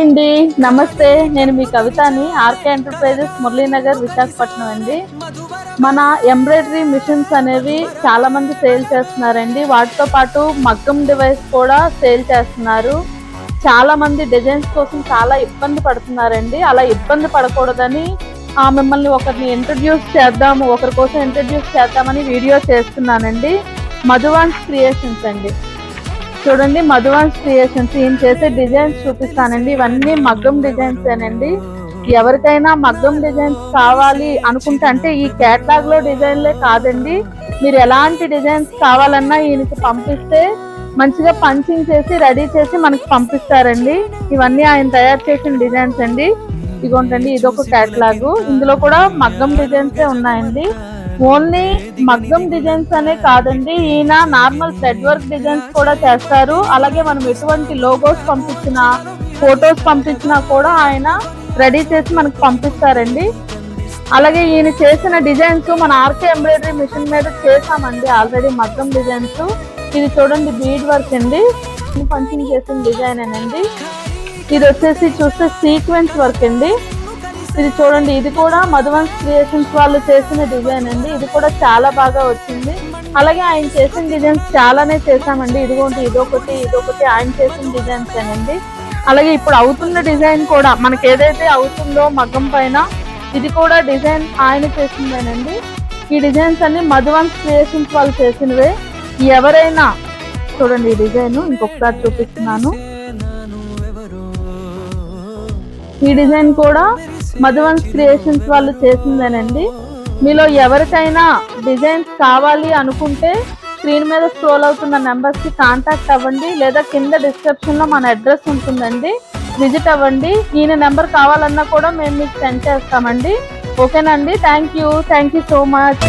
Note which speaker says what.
Speaker 1: అండి నమస్తే, నేను మీ కవితని ఆర్కే ఎంటర్ప్రైజెస్ మురళీనగర్ విశాఖపట్నం అండి. మన ఎంబ్రాయిడరీ మిషన్స్ అనేవి చాలా మంది సేల్ చేస్తున్నారండి. వాటితో పాటు మగ్గం డివైస్ కూడా సేల్ చేస్తున్నారు. చాలా మంది డిజైన్స్ కోసం చాలా ఇబ్బంది పడుతున్నారండి. అలా ఇబ్బంది పడకూడదని మిమ్మల్ని ఒకరిని ఒకరి కోసం ఇంట్రడ్యూస్ చేద్దామని వీడియో చేస్తున్నానండి. మధువాన్స్ క్రియేషన్స్ అండి. చూడండి, మధువాన్స్ క్రియేషన్స్. ఈయన చేసే డిజైన్స్ చూపిస్తానండి. ఇవన్నీ మగ్గం డిజైన్స్ ఏనండి. ఎవరికైనా మగ్గం డిజైన్స్ కావాలి అనుకుంటే, అంటే ఈ కేటలాగ్ లో డిజైన్లే కాదండి, మీరు ఎలాంటి డిజైన్స్ కావాలన్నా ఈయనకి పంపిస్తే మంచిగా పంచింగ్ చేసి రెడీ చేసి మనకి పంపిస్తారండి. ఇవన్నీ ఆయన తయారు చేసిన డిజైన్స్ అండి. ఇదిగోంటండి, ఇదొక కేటలాగ్. ఇందులో కూడా మగ్గం డిజైన్సే ఉన్నాయండి. ఓన్లీ మగ్గం డిజైన్స్ అనే కాదండి, ఈయన నార్మల్ థ్రెడ్ వర్క్ డిజైన్స్ కూడా చేస్తారు. అలాగే మనం ఎటువంటి లోగోస్ పంపించినా, ఫొటోస్ పంపించినా కూడా ఆయన రెడీ చేసి మనకు పంపిస్తారండి. అలాగే ఈయన చేసిన డిజైన్స్ మన ఆర్కే ఎంబ్రాయిడరీ మిషన్ మీద చేసామండి ఆల్రెడీ మగ్గం డిజైన్స్. ఇది చూడండి, బీడ్ వర్క్ అండి, పంచింగ్ చేసిన డిజైన్ అండి. ఇది వచ్చేసి చూస్తే సీక్వెన్స్ వర్క్ అండి. ఇది చూడండి, ఇది కూడా మధువాన్స్ క్రియేషన్స్ వాళ్ళు చేసిన డిజైన్ అండి. ఇది కూడా చాలా బాగా వచ్చింది. అలాగే ఆయన చేసిన డిజైన్స్ చాలానే చేసామండి. ఇదిగోండి, ఇదొకటి ఆయన చేసిన డిజైన్స్ అండి. అలాగే ఇప్పుడు అవుతున్న డిజైన్ కూడా మనకి ఏదైతే అవుతుందో మగ్గం పైన, ఇది కూడా డిజైన్ ఆయన చేసిందేనండి. ఈ డిజైన్స్ అన్ని మధువాన్స్ క్రియేషన్స్ వాళ్ళు చేసినవే. ఎవరైనా చూడండి, ఈ డిజైన్ ఇంకొకసారి చూపిస్తున్నాను. ఈ డిజైన్ కూడా మధువాన్స్ క్రియేషన్స్ వాళ్ళు చేసిందేనండి. మీలో ఎవరికైనా డిజైన్స్ కావాలి అనుకుంటే స్క్రీన్ మీద స్క్రోల్ అవుతున్న నెంబర్స్ కి కాంటాక్ట్ అవ్వండి, లేదా కింద డిస్క్రిప్షన్ లో మన అడ్రస్ ఉంటుందండి, విజిట్ అవ్వండి. ఈయన నెంబర్ కావాలన్నా కూడా మేము మీకు సెండ్ చేస్తామండి. ఓకేనండి, థ్యాంక్ యూ సో మచ్.